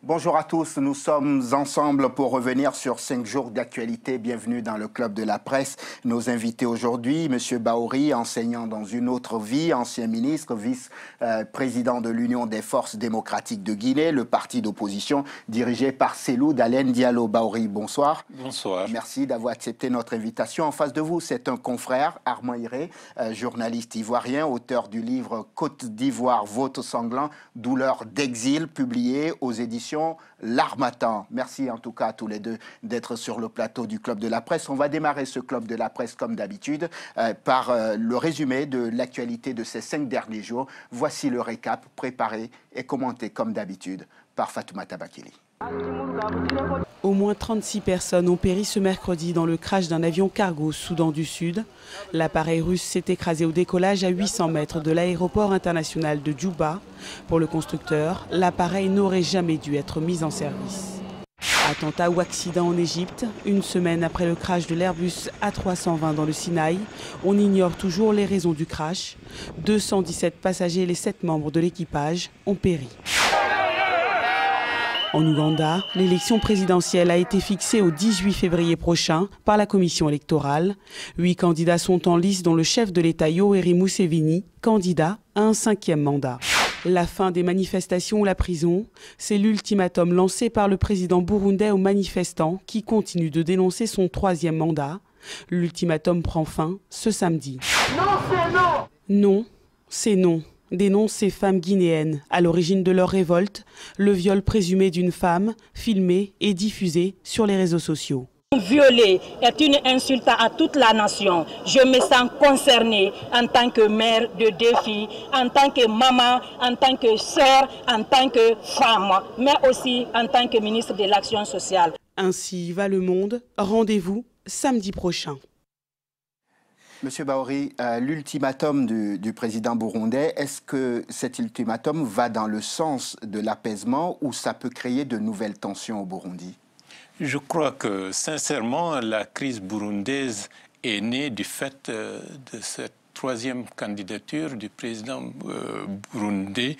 Bonjour à tous, nous sommes ensemble pour revenir sur 5 jours d'actualité. Bienvenue dans le Club de la Presse. Nos invités aujourd'hui, M. Bahouri, enseignant dans une autre vie, ancien ministre, vice-président de l'Union des forces démocratiques de Guinée, le parti d'opposition dirigé par Cellou Dalein Diallo. Bahouri, bonsoir. Bonsoir. Merci d'avoir accepté notre invitation. En face de vous, c'est un confrère, Armand Hiré, journaliste ivoirien, auteur du livre Côte d'Ivoire, vote sanglant, douleur d'exil, publié aux éditions L'Harmattan. Merci en tout cas à tous les deux d'être sur le plateau du Club de la Presse. On va démarrer ce Club de la Presse comme d'habitude par le résumé de l'actualité de ces 5 derniers jours. Voici le récap préparé et commenté comme d'habitude par Fatoumata Bakili. Au moins 36 personnes ont péri ce mercredi dans le crash d'un avion cargo au Soudan du Sud. L'appareil russe s'est écrasé au décollage à 800 mètres de l'aéroport international de Djouba. Pour le constructeur, l'appareil n'aurait jamais dû être mis en service. Attentat ou accident en Égypte, une semaine après le crash de l'Airbus A320 dans le Sinaï, on ignore toujours les raisons du crash. 217 passagers et les 7 membres de l'équipage ont péri. En Ouganda, l'élection présidentielle a été fixée au 18 février prochain par la commission électorale. 8 candidats sont en lice, dont le chef de l'État Yoweri Museveni, candidat à un 5e mandat. La fin des manifestations ou la prison, c'est l'ultimatum lancé par le président burundais aux manifestants qui continuent de dénoncer son 3e mandat. L'ultimatum prend fin ce samedi. Non, c'est non! Non, c'est non. Dénoncent ces femmes guinéennes à l'origine de leur révolte, le viol présumé d'une femme, filmé et diffusé sur les réseaux sociaux. Violer est une insulte à toute la nation. Je me sens concernée en tant que mère de 2 filles, en tant que maman, en tant que sœur, en tant que femme, mais aussi en tant que ministre de l'Action sociale. Ainsi va le monde. Rendez-vous samedi prochain. Monsieur Bahouri, l'ultimatum du président burundais, est-ce que cet ultimatum va dans le sens de l'apaisement ou ça peut créer de nouvelles tensions au Burundi? Je crois que, sincèrement, la crise burundaise est née du fait de cette 3e candidature du président burundais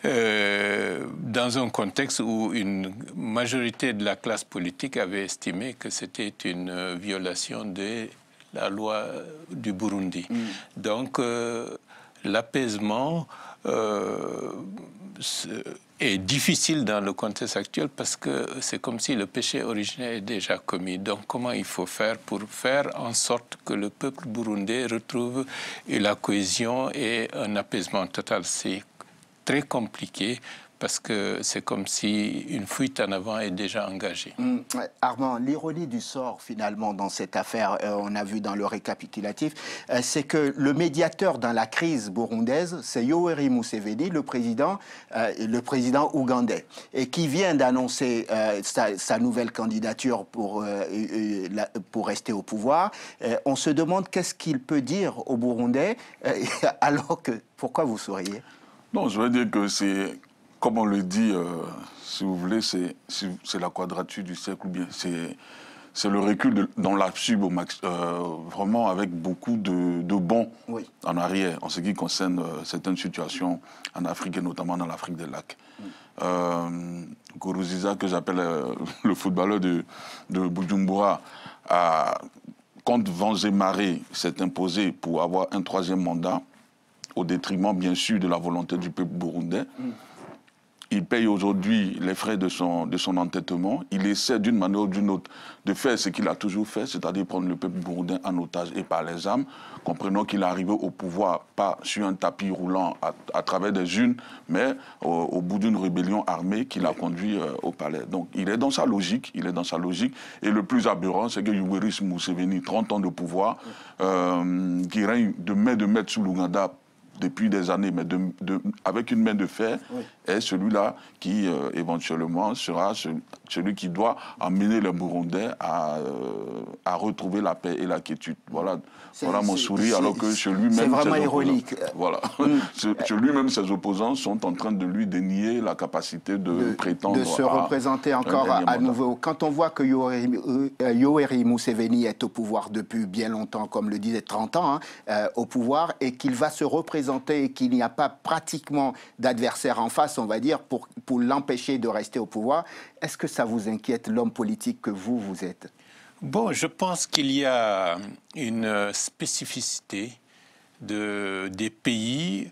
dans un contexte où une majorité de la classe politique avait estimé que c'était une violation de la loi du Burundi. Donc, l'apaisement est difficile dans le contexte actuel parce que c'est comme si le péché originel est déjà commis. Donc, comment il faut faire pour faire en sorte que le peuple burundais retrouve la cohésion et un apaisement total? C'est très compliqué, parce que c'est comme si une fuite en avant est déjà engagée. Armand, l'ironie du sort, finalement, dans cette affaire, on a vu dans le récapitulatif, c'est que le médiateur dans la crise burundaise, c'est Yoweri Museveni, le président ougandais, et qui vient d'annoncer sa nouvelle candidature pour rester au pouvoir. On se demande qu'est-ce qu'il peut dire aux Burundais, alors que... Pourquoi vous souriez? Non, je veux dire que c'est... Comme on le dit, si vous voulez, c'est la quadrature du cercle, ou bien c'est le recul dans l'absurde, vraiment avec beaucoup de bons en arrière, en ce qui concerne certaines situations en Afrique, et notamment dans l'Afrique des lacs. Gourouziza, que j'appelle le footballeur de Bujumbura, quand Vanzé-Maré s'est imposé pour avoir un 3e mandat, au détriment, bien sûr, de la volonté du peuple burundais, il paye aujourd'hui les frais de son entêtement. Il essaie d'une manière ou d'une autre de faire ce qu'il a toujours fait, c'est-à-dire prendre le peuple burundais en otage et par les armes. Comprenons qu'il est arrivé au pouvoir, pas sur un tapis roulant à travers des urnes, mais au bout d'une rébellion armée qui l'a conduit au palais. Donc il est dans sa logique, Et le plus aberrant, c'est que Yoweri Museveni, 30 ans de pouvoir, qui règne de maître sous l'Ouganda, depuis des années, mais avec une main de fer, est celui-là qui, éventuellement, sera celui qui doit amener les Burundais à retrouver la paix et la quiétude. Voilà mon sourire, alors que chez lui-même... C'est vraiment ironique. Voilà. Chez lui-même, ses opposants sont en train de lui dénier la capacité de prétendre de se représenter encore à nouveau. Quand on voit que Yoweri Museveni est au pouvoir depuis bien longtemps, comme le disait 30 ans, au pouvoir, et qu'il va se représenter et qu'il n'y a pas pratiquement d'adversaire en face, on va dire, pour l'empêcher de rester au pouvoir, est-ce que ça vous inquiète, l'homme politique que vous êtes? Bon, je pense qu'il y a une spécificité des pays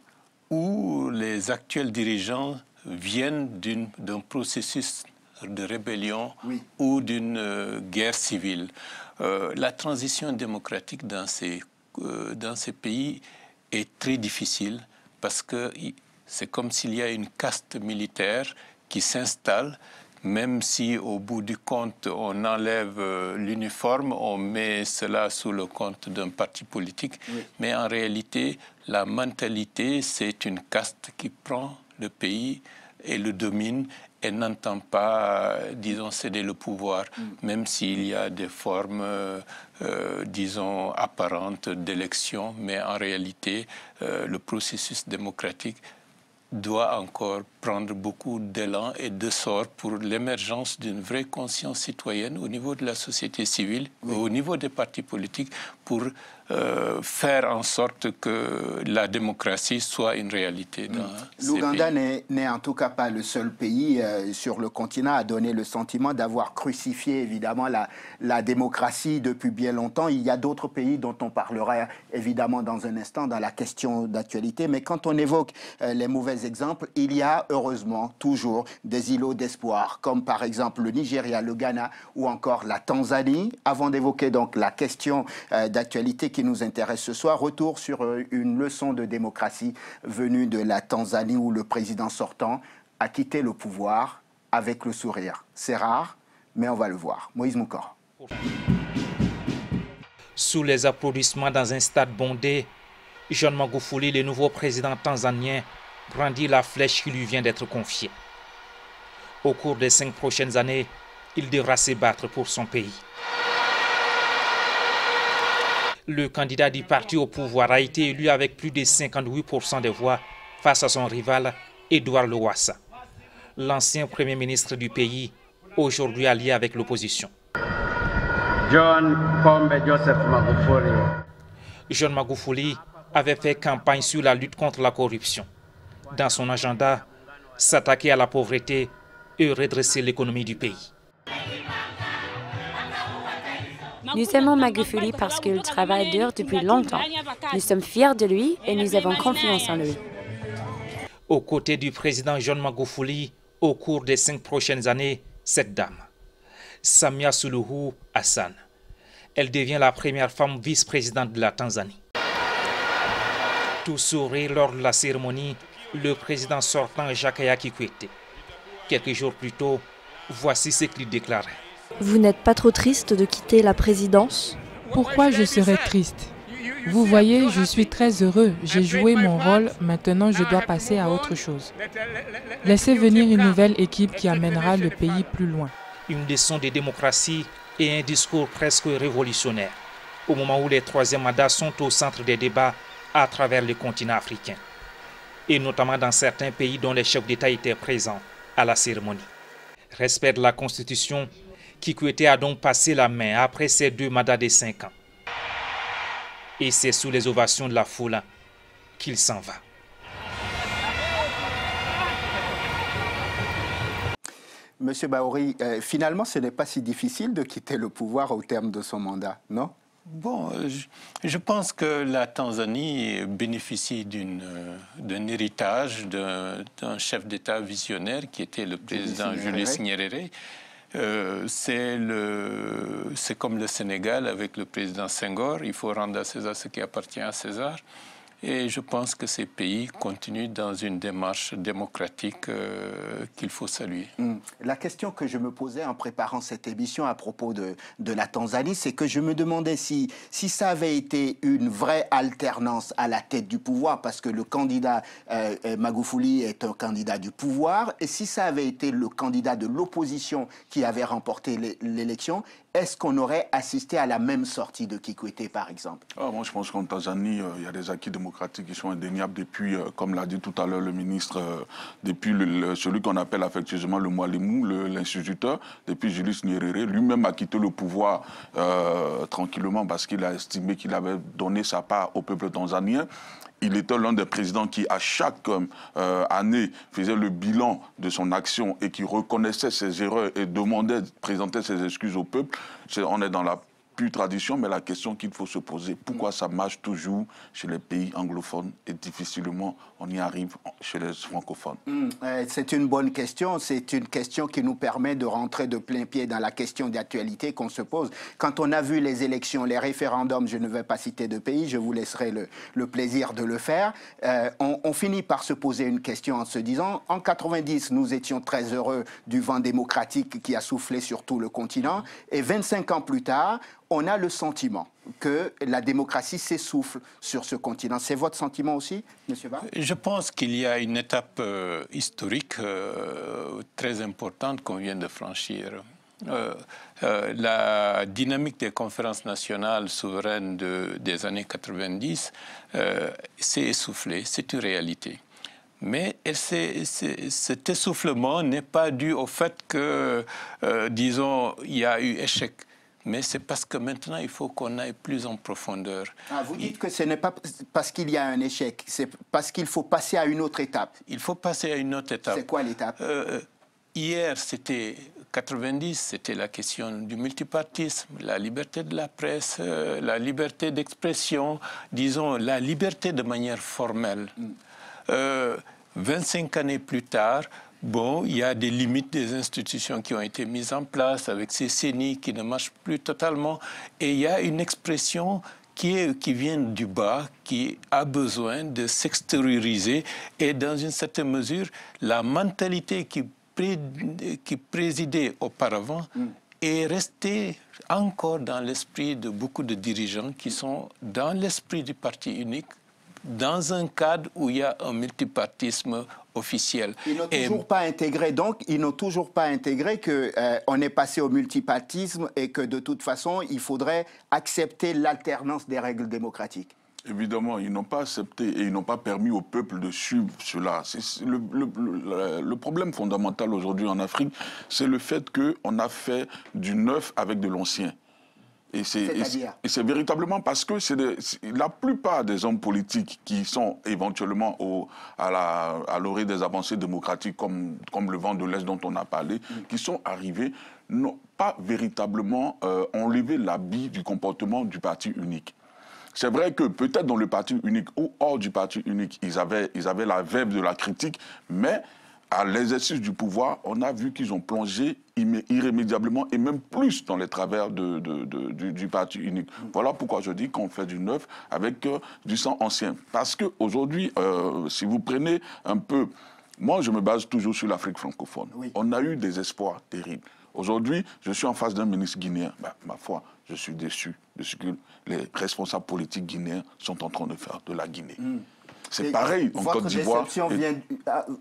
où les actuels dirigeants viennent d'un processus de rébellion ou d'une guerre civile. La transition démocratique dans ces pays est très difficile parce que c'est comme s'il y a une caste militaire qui s'installe. Même si au bout du compte, on enlève l'uniforme, on met cela sous le compte d'un parti politique. Mais en réalité, la mentalité, c'est une caste qui prend le pays et le domine et n'entend pas, disons, céder le pouvoir, même s'il y a des formes, disons, apparentes d'élection. Mais en réalité, le processus démocratique doit encore prendre beaucoup d'élan et d'essor pour l'émergence d'une vraie conscience citoyenne au niveau de la société civile, au niveau des partis politiques, pour faire en sorte que la démocratie soit une réalité dans ces pays. L'Ouganda n'est en tout cas pas le seul pays sur le continent à donner le sentiment d'avoir crucifié évidemment la démocratie depuis bien longtemps. Il y a d'autres pays dont on parlera évidemment dans un instant dans la question d'actualité. Mais quand on évoque les mauvais exemples, il y a heureusement toujours des îlots d'espoir, comme par exemple le Nigeria, le Ghana ou encore la Tanzanie. Avant d'évoquer donc la question d'actualité qui nous intéresse ce soir, retour sur une leçon de démocratie venue de la Tanzanie où le président sortant a quitté le pouvoir avec le sourire. C'est rare, mais on va le voir. Moïse Moukor. Sous les applaudissements dans un stade bondé, John Magufuli, le nouveau président tanzanien, brandit la flèche qui lui vient d'être confiée. Au cours des 5 prochaines années, il devra se battre pour son pays. Le candidat du parti au pouvoir a été élu avec plus de 58% des voix face à son rival, Edouard Lowassa, l'ancien premier ministre du pays, aujourd'hui allié avec l'opposition. John Magufuli avait fait campagne sur la lutte contre la corruption. Dans son agenda, s'attaquer à la pauvreté et redresser l'économie du pays. Nous aimons Magufuli parce qu'il travaille dur depuis longtemps. Nous sommes fiers de lui et nous avons confiance en lui. Aux côtés du président John Magufuli, au cours des 5 prochaines années, cette dame, Samia Suluhu Hassan. Elle devient la première femme vice-présidente de la Tanzanie. Tout sourire lors de la cérémonie, le président sortant Jakaya Kikwete. Quelques jours plus tôt, voici ce qu'il déclarait. Vous n'êtes pas trop triste de quitter la présidence? Pourquoi je serais triste? Vous voyez, je suis très heureux. J'ai joué mon rôle, maintenant je dois passer à autre chose. Laissez venir une nouvelle équipe qui amènera le pays plus loin. Une leçon de démocratie et un discours presque révolutionnaire, au moment où les 3e mandats sont au centre des débats à travers le continent africain, et notamment dans certains pays dont les chefs d'État étaient présents à la cérémonie. Respect de la Constitution, Kikwete a donc passé la main après ses 2 mandats de 5 ans. Et c'est sous les ovations de la foule qu'il s'en va. Monsieur Bahouri, finalement, ce n'est pas si difficile de quitter le pouvoir au terme de son mandat, non? Bon, je pense que la Tanzanie bénéficie d'un héritage d'un chef d'État visionnaire qui était le président Julius Nyerere. C'est comme le Sénégal avec le président Senghor. Il faut rendre à César ce qui appartient à César. Et je pense que ces pays continuent dans une démarche démocratique qu'il faut saluer. La question que je me posais en préparant cette émission à propos de la Tanzanie, c'est que je me demandais si ça avait été une vraie alternance à la tête du pouvoir, parce que le candidat Magufuli est un candidat du pouvoir, et si ça avait été le candidat de l'opposition qui avait remporté l'élection, est-ce qu'on aurait assisté à la même sortie de Kikwete, par exemple? Moi, je pense qu'en Tanzanie, il y a des acquis démocratiques qui sont indéniables depuis, comme l'a dit tout à l'heure le ministre, depuis celui qu'on appelle affectueusement le Mwalimu, l'instituteur, depuis Julius Nyerere. Lui-même a quitté le pouvoir tranquillement parce qu'il a estimé qu'il avait donné sa part au peuple tanzanien. Il était l'un des présidents qui, à chaque année, faisait le bilan de son action et qui reconnaissait ses erreurs et présentait ses excuses au peuple. On est dans la pure tradition, mais la question qu'il faut se poser, pourquoi ça marche toujours chez les pays anglophones et difficilement on y arrive chez les francophones? C'est une bonne question. C'est une question qui nous permet de rentrer de plein pied dans la question d'actualité qu'on se pose. Quand on a vu les élections, les référendums, je ne vais pas citer de pays, je vous laisserai le plaisir de le faire, on finit par se poser une question en se disant, en 90, nous étions très heureux du vent démocratique qui a soufflé sur tout le continent, et 25 ans plus tard, on a le sentiment que la démocratie s'essouffle sur ce continent. C'est votre sentiment aussi, M. Ba? Je pense qu'il y a une étape historique très importante qu'on vient de franchir. La dynamique des conférences nationales souveraines des années 90 s'est essoufflée, c'est une réalité. Mais cet essoufflement n'est pas dû au fait que, disons, il y a eu échec. Mais c'est parce que maintenant, il faut qu'on aille plus en profondeur. Vous dites que ce n'est pas parce qu'il y a un échec, c'est parce qu'il faut passer à une autre étape. Il faut passer à une autre étape. C'est quoi l'étape? Hier, c'était 90, c'était la question du multipartisme, la liberté de la presse, la liberté d'expression, disons, la liberté de manière formelle. 25 années plus tard, bon, il y a des limites des institutions qui ont été mises en place avec ces CENI qui ne marchent plus totalement. Et il y a une expression qui vient du bas, qui a besoin de s'extérioriser. Et dans une certaine mesure, la mentalité qui présidait auparavant est restée encore dans l'esprit de beaucoup de dirigeants qui sont dans l'esprit du parti unique, dans un cadre où il y a un multipartisme officiel. Ils n'ont toujours pas intégré, donc, ils n'ont toujours pas intégré qu'on est passé au multipartisme et que de toute façon, il faudrait accepter l'alternance des règles démocratiques. Évidemment, ils n'ont pas accepté et ils n'ont pas permis au peuple de suivre cela. Le problème fondamental aujourd'hui en Afrique, c'est le fait qu'on a fait du neuf avec de l'ancien. Et c'est véritablement parce que la plupart des hommes politiques qui sont éventuellement à l'orée des avancées démocratiques, comme le vent de l'Est dont on a parlé, qui sont arrivés, n'ont pas véritablement enlevé l'habit du comportement du parti unique. C'est vrai que peut-être dans le parti unique ou hors du parti unique, ils avaient la verve de la critique, mais à l'exercice du pouvoir, on a vu qu'ils ont plongé irrémédiablement et même plus dans les travers du parti unique. Voilà pourquoi je dis qu'on fait du neuf avec du sang ancien. Parce qu'aujourd'hui, si vous prenez un peu... Moi, je me base toujours sur l'Afrique francophone. Oui. On a eu des espoirs terribles. Aujourd'hui, je suis en face d'un ministre guinéen. Ma foi, je suis déçu de ce que les responsables politiques guinéens sont en train de faire de la Guinée. C'est pareil en Côte d'Ivoire.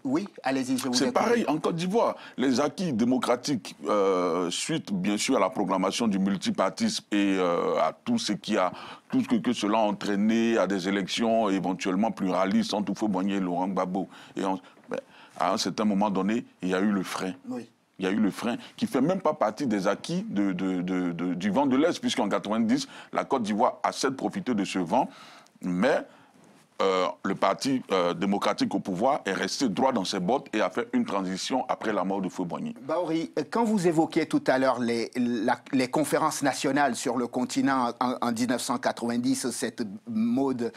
Oui, allez-y, je vous écoute. C'est pareil en Côte d'Ivoire. Les acquis démocratiques, suite bien sûr à la proclamation du multipartisme et à tout ce que cela a entraîné, à des élections éventuellement pluralistes entre Houphouët-Boigny et Laurent Gbagbo. À un certain moment donné, il y a eu le frein. Oui. Il y a eu le frein qui ne fait même pas partie des acquis du vent de l'Est, puisqu'en 90, la Côte d'Ivoire a certes profité de ce vent, mais le parti démocratique au pouvoir est resté droit dans ses bottes et a fait une transition après la mort de Houphouët-Boigny. Bahouri, quand vous évoquiez tout à l'heure les conférences nationales sur le continent en 1990, cette mode,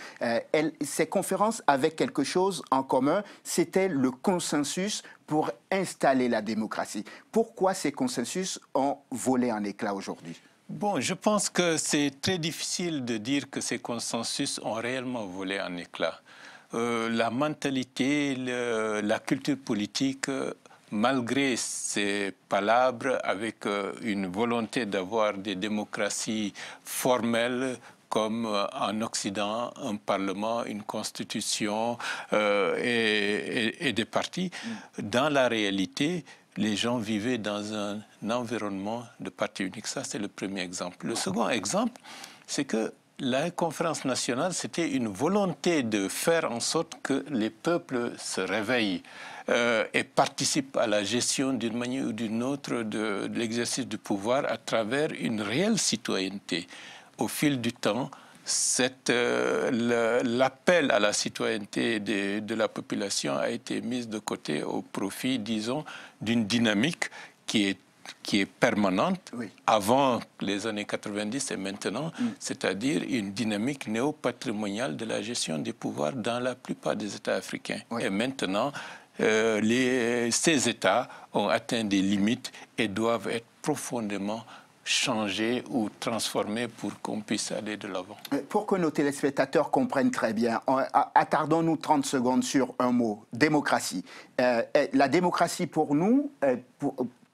ces conférences avaient quelque chose en commun, c'était le consensus pour installer la démocratie. Pourquoi ces consensus ont volé en éclats aujourd'hui ? Bon, je pense que c'est très difficile de dire que ces consensus ont réellement volé en éclats. La mentalité, la culture politique, malgré ces palabres, avec une volonté d'avoir des démocraties formelles, comme en Occident, un parlement, une constitution et des partis, dans la réalité, les gens vivaient dans un environnement de parti unique. Ça, c'est le premier exemple. Le second exemple, c'est que la conférence nationale, c'était une volonté de faire en sorte que les peuples se réveillent et participent à la gestion d'une manière ou d'une autre de l'exercice du pouvoir à travers une réelle citoyenneté. Au fil du temps, l'appel à la citoyenneté de la population a été mis de côté au profit, disons, d'une dynamique qui est permanente avant les années 90 et maintenant, c'est-à-dire une dynamique néo-patrimoniale de la gestion des pouvoirs dans la plupart des États africains. Et maintenant, ces États ont atteint des limites et doivent être profondément changer ou transformer pour qu'on puisse aller de l'avant. Pour que nos téléspectateurs comprennent très bien, attardons-nous 30 secondes sur un mot, démocratie. La démocratie pour nous,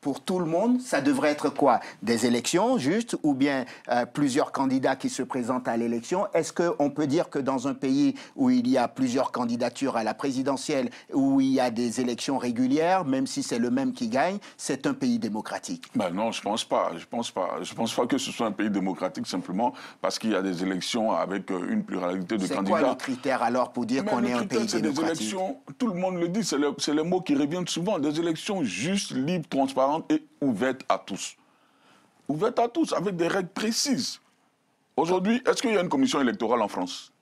pour tout le monde, ça devrait être quoi? Des élections justes ou bien plusieurs candidats qui se présentent à l'élection? Est-ce qu'on peut dire que dans un pays où il y a plusieurs candidatures à la présidentielle, où il y a des élections régulières, même si c'est le même qui gagne, c'est un pays démocratique? Ben non, je pense pas. Je pense pas que ce soit un pays démocratique simplement parce qu'il y a des élections avec une pluralité de candidats. C'est quoi le critère alors pour dire qu'on est un pays démocratique? Des élections, tout le monde le dit, c'est les mots qui reviennent souvent, des élections justes, libres, transparentes et ouvertes à tous. Ouvertes à tous, avec des règles précises. Aujourd'hui, est-ce qu'il y a une commission électorale en France?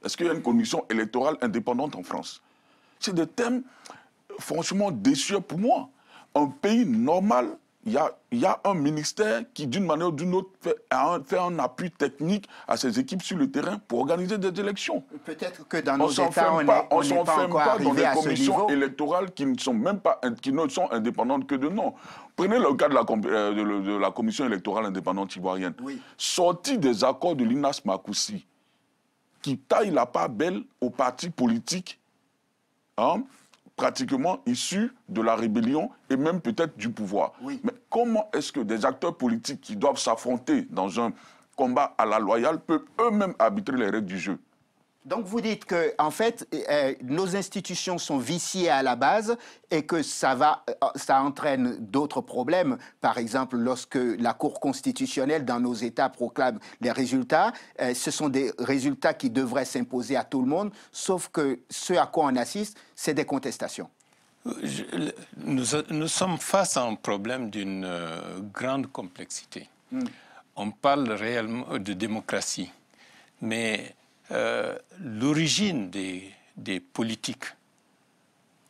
Est-ce qu'il y a une commission électorale indépendante en France? C'est des thèmes franchement déçus pour moi. Un pays normal, il y a un ministère qui, d'une manière ou d'une autre, fait un appui technique à ses équipes sur le terrain pour organiser des élections. Peut-être que dans nos États, on n'est pas encore arrivé à ce niveau. Dans des commissions électorales qui ne sont indépendantes que de nom. Prenez le cas de la commission électorale indépendante ivoirienne. Oui. Sortie des accords de Linas Makoussi, qui taille la part belle aux partis politiques, pratiquement issus de la rébellion et même peut-être du pouvoir. Oui. Mais comment est-ce que des acteurs politiques qui doivent s'affronter dans un combat à la loyale peuvent eux-mêmes arbitrer les règles du jeu? Donc vous dites que en fait, nos institutions sont viciées à la base et que ça entraîne d'autres problèmes. Par exemple, lorsque la Cour constitutionnelle dans nos États proclame les résultats, ce sont des résultats qui devraient s'imposer à tout le monde, sauf que ce à quoi on assiste, c'est des contestations. Nous sommes face à un problème d'une grande complexité. On parle réellement de démocratie, mais l'origine des politiques,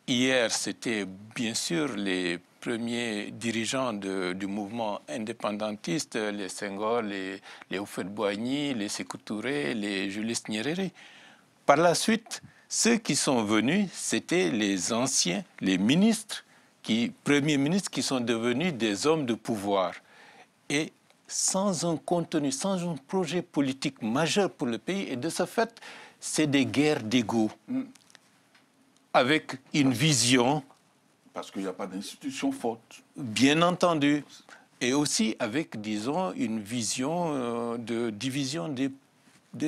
hier, c'était bien sûr les premiers dirigeants du mouvement indépendantiste, les Senghor, les Houphouët-Boigny, les Sékou Touré, les Julius Nyerere. Par la suite, ceux qui sont venus, c'était les anciens, les ministres, premiers ministres qui sont devenus des hommes de pouvoir. Et sans un contenu, sans un projet politique majeur pour le pays. Et de ce fait, c'est des guerres d'ego, avec une vision... Parce qu'il n'y a pas d'institution forte. Bien entendu. Et aussi avec, disons, une vision de division des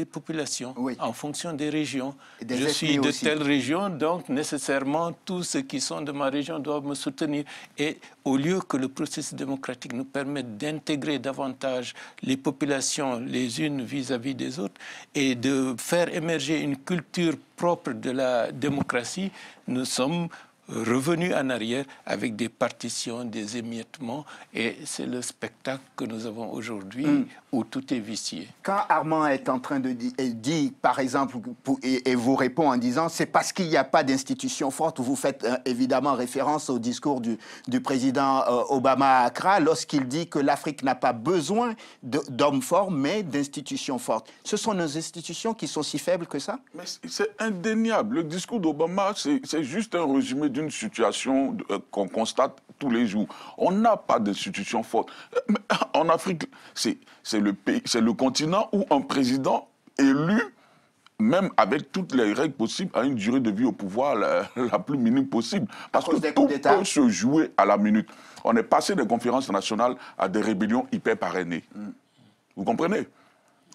populations, en fonction des régions. Je suis de telle région, donc nécessairement tous ceux qui sont de ma région doivent me soutenir. Et au lieu que le processus démocratique nous permette d'intégrer davantage les populations les unes vis-à-vis des autres et de faire émerger une culture propre de la démocratie, nous sommes revenus en arrière avec des partitions, des émiettements, et c'est le spectacle que nous avons aujourd'hui où tout est vicié. Quand Armand est en train de dire, par exemple, et vous répond en disant c'est parce qu'il n'y a pas d'institution forte, vous faites évidemment référence au discours du président Obama à Accra lorsqu'il dit que l'Afrique n'a pas besoin d'hommes forts, mais d'institutions fortes. Ce sont nos institutions qui sont si faibles que ça? Mais c'est indéniable. Le discours d'Obama, c'est juste un résumé d'une situation qu'on constate tous les jours. On n'a pas d'institution forte. En Afrique, c'est le continent où un président élu, même avec toutes les règles possibles, a une durée de vie au pouvoir la plus minime possible. Parce que tout peut se jouer à la minute. On est passé des conférences nationales à des rébellions hyper parrainées. Vous comprenez?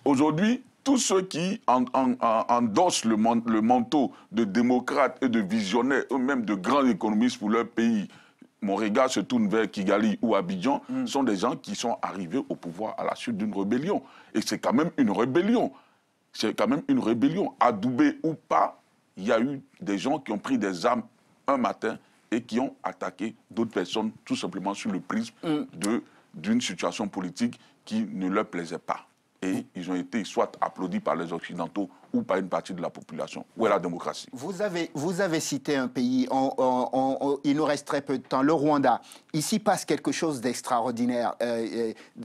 Aujourd'hui, tous ceux qui endossent le manteau de démocrates et de visionnaires, eux-mêmes de grands économistes pour leur pays, mon regard se tourne vers Kigali ou Abidjan, sont des gens qui sont arrivés au pouvoir à la suite d'une rébellion. Et c'est quand même une rébellion. C'est quand même une rébellion. Adoubé ou pas, il y a eu des gens qui ont pris des armes un matin et qui ont attaqué d'autres personnes tout simplement sur le prisme d'une situation politique qui ne leur plaisait pas. Et ils ont été soit applaudis par les Occidentaux ou par une partie de la population. Où est la démocratie? Vous avez cité un pays, il nous reste très peu de temps, le Rwanda. Ici passe quelque chose d'extraordinaire.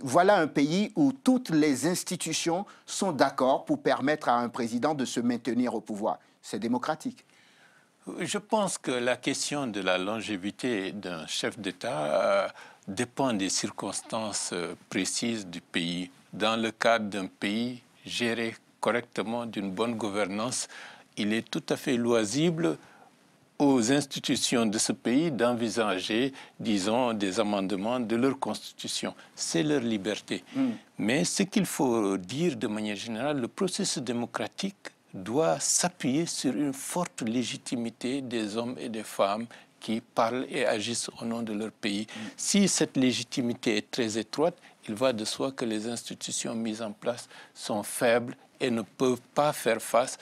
Voilà un pays où toutes les institutions sont d'accord pour permettre à un président de se maintenir au pouvoir. C'est démocratique. Je pense que la question de la longévité d'un chef d'État dépend des circonstances précises du pays. Dans le cadre d'un pays géré correctement, d'une bonne gouvernance, il est tout à fait loisible aux institutions de ce pays d'envisager, disons, des amendements de leur constitution. C'est leur liberté. Mais ce qu'il faut dire de manière générale, le processus démocratique doit s'appuyer sur une forte légitimité des hommes et des femmes qui parlent et agissent au nom de leur pays. Si cette légitimité est très étroite, il va de soi que les institutions mises en place sont faibles et ne peuvent pas faire face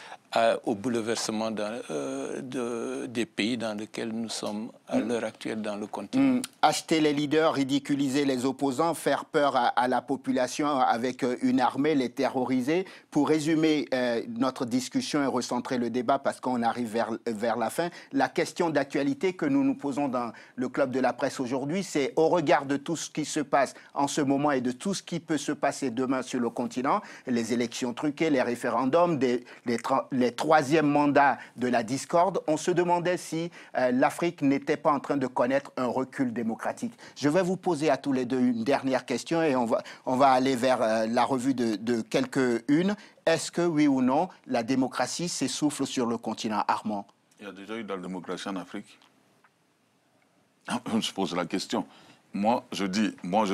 au bouleversement des pays dans lesquels nous sommes à l'heure actuelle dans le continent. Acheter les leaders, ridiculiser les opposants, faire peur à la population avec une armée, les terroriser. Pour résumer notre discussion et recentrer le débat, parce qu'on arrive vers la fin, la question d'actualité que nous nous posons dans le Club de la Presse aujourd'hui, c'est au regard de tout ce qui se passe en ce moment et de tout ce qui peut se passer demain sur le continent, les élections truquées, les référendums, les troisièmes mandats de la discorde, on se demandait si l'Afrique n'était pas en train de connaître un recul démocratique. Je vais vous poser à tous les deux une dernière question et on va aller vers la revue de quelques-unes. Est-ce que, oui ou non, la démocratie s'essouffle sur le continent? Armand? Il y a déjà eu de la démocratie en Afrique. On se pose la question. Moi, je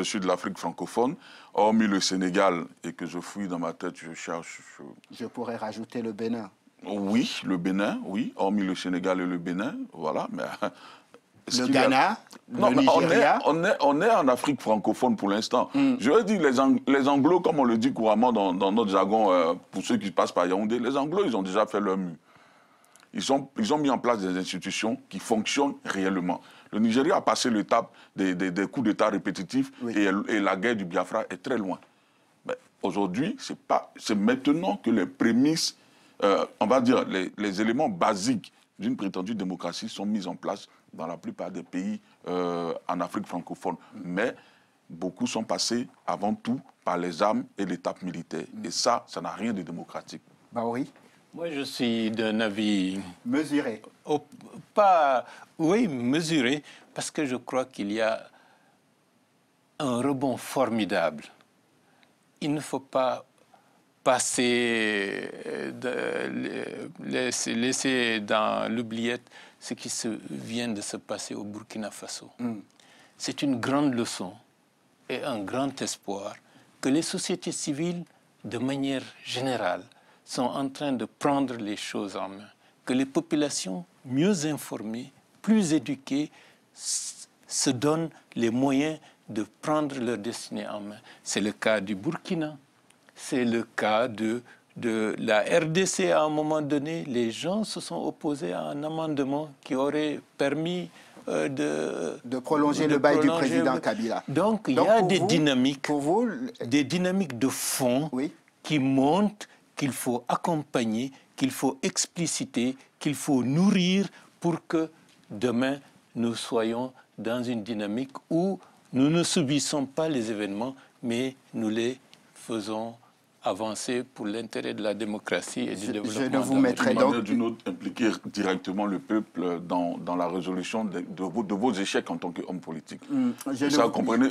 suis de l'Afrique francophone, hormis le Sénégal, et que je fouille dans ma tête, je cherche... Je pourrais rajouter le Bénin. Oui, le Bénin, oui, hormis le Sénégal et le Bénin, voilà, mais... Le Ghana, le Nigeria. On est en Afrique francophone pour l'instant. Je veux dire, les Anglos, comme on le dit couramment dans notre jargon, pour ceux qui passent par Yaoundé, les Anglos, ils ont déjà fait leur mue. Ils ont mis en place des institutions qui fonctionnent réellement. Le Nigeria a passé l'étape des coups d'État répétitifs, oui, et la guerre du Biafra est très loin. Aujourd'hui, c'est maintenant que les prémices, on va dire, les éléments basiques d'une prétendue démocratie sont mis en place dans la plupart des pays en Afrique francophone. Mais beaucoup sont passés avant tout par les armes et l'étape militaire. Et ça n'a rien de démocratique. Bah oui. Moi, je suis d'un avis... Mesuré. Oui, mesuré, parce que je crois qu'il y a un rebond formidable. Il ne faut pas laisser dans l'oubliette ce qui vient de se passer au Burkina Faso. C'est une grande leçon et un grand espoir que les sociétés civiles, de manière générale, sont en train de prendre les choses en main, que les populations mieux informées, plus éduquées, se donnent les moyens de prendre leur destinée en main. C'est le cas du Burkina, c'est le cas de la RDC à un moment donné. Les gens se sont opposés à un amendement qui aurait permis de prolonger le bail du président Kabila. Donc il y a des dynamiques, des dynamiques de fond, oui, qui montrent qu'il faut accompagner, qu'il faut expliciter, qu'il faut nourrir pour que demain nous soyons dans une dynamique où nous ne subissons pas les événements, mais nous les faisons avancer pour l'intérêt de la démocratie et du développement. Je ne vous mettrai donc... d'une autre, impliquer directement le peuple dans la résolution de vos échecs en tant qu'homme politique. Comprenez,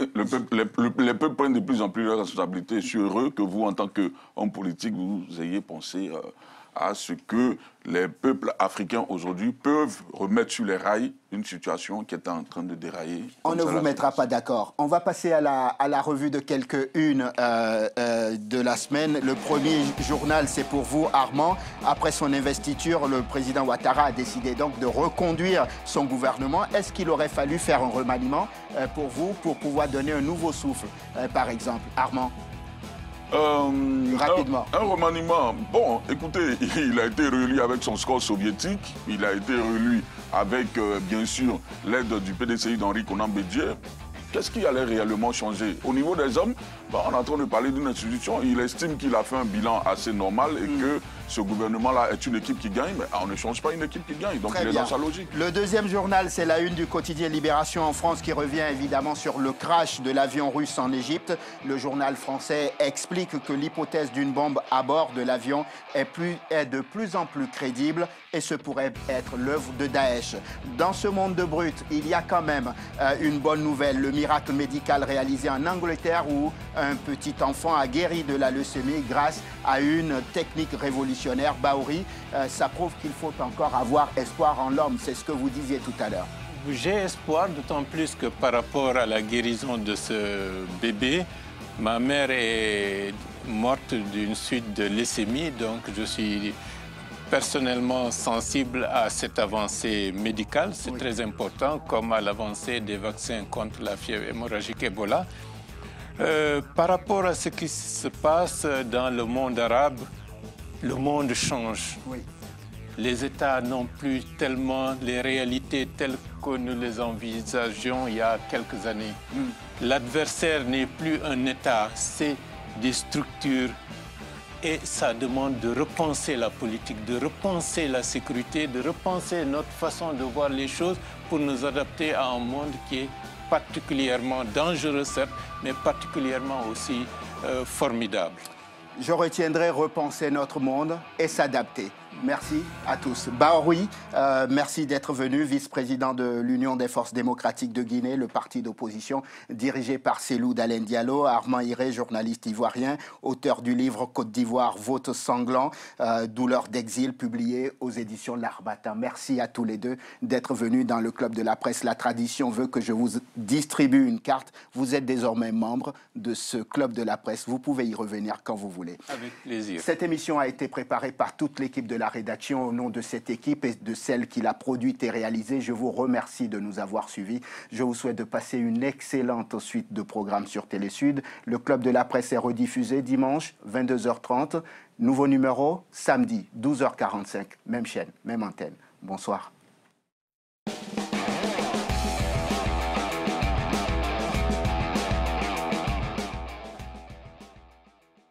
les peuples prennent de plus en plus leurs responsabilités. Je suis heureux que vous, en tant qu'homme politique, vous ayez pensé à ce que les peuples africains aujourd'hui peuvent remettre sur les rails une situation qui est en train de dérailler. On ne vous mettra pas d'accord. On va passer à la revue de quelques-unes de la semaine. Le premier journal, c'est pour vous, Armand. Après son investiture, le président Ouattara a décidé donc de reconduire son gouvernement. Est-ce qu'il aurait fallu faire un remaniement pour vous, pour pouvoir donner un nouveau souffle, par exemple, Armand? Rapidement. Un remaniement. Bon, écoutez, il a été réélu avec son score soviétique. Il a été réélu avec, bien sûr, l'aide du PDCI d'Henri Konan Bédié. Qu'est-ce qui allait réellement changer? Au niveau des hommes, on est en train de parler d'une institution. Il estime qu'il a fait un bilan assez normal et que ce gouvernement-là est une équipe qui gagne. Mais on ne change pas une équipe qui gagne, donc il est dans sa logique. Le deuxième journal, c'est la une du quotidien Libération en France qui revient évidemment sur le crash de l'avion russe en Égypte. Le journal français explique que l'hypothèse d'une bombe à bord de l'avion est de plus en plus crédible et ce pourrait être l'œuvre de Daesh. Dans ce monde de brut, il y a quand même une bonne nouvelle. Le miracle médical réalisé en Angleterre où un petit enfant a guéri de la leucémie grâce à une technique révolutionnaire. Bahouri, ça prouve qu'il faut encore avoir espoir en l'homme. C'est ce que vous disiez tout à l'heure. J'ai espoir, d'autant plus que par rapport à la guérison de ce bébé, ma mère est morte d'une suite de leucémie, donc je suis personnellement sensible à cette avancée médicale. C'est très important, comme à l'avancée des vaccins contre la fièvre hémorragique Ebola. Par rapport à ce qui se passe dans le monde arabe, le monde change. Oui. Les États n'ont plus tellement les réalités telles que nous les envisagions il y a quelques années. L'adversaire n'est plus un État, c'est des structures. Et ça demande de repenser la politique, de repenser la sécurité, de repenser notre façon de voir les choses pour nous adapter à un monde qui est particulièrement dangereux, certes, mais particulièrement aussi formidable. Je retiendrai repenser notre monde et s'adapter. Merci à tous. Bahouri, merci d'être venu, vice-président de l'Union des forces démocratiques de Guinée, le parti d'opposition dirigé par Cellou Dalein Diallo. Armand Hiré, journaliste ivoirien, auteur du livre Côte d'Ivoire, Vote sanglant, douleur d'exil, publié aux éditions L'Harmattan. Merci à tous les deux d'être venus dans le Club de la Presse. La tradition veut que je vous distribue une carte. Vous êtes désormais membre de ce Club de la Presse. Vous pouvez y revenir quand vous voulez. Avec plaisir. Cette émission a été préparée par toute l'équipe de la rédaction. Au nom de cette équipe et de celle qui l'a produite et réalisée, je vous remercie de nous avoir suivis. Je vous souhaite de passer une excellente suite de programmes sur Télésud. Le Club de la Presse est rediffusé dimanche, 22h30. Nouveau numéro, samedi, 12h45. Même chaîne, même antenne. Bonsoir.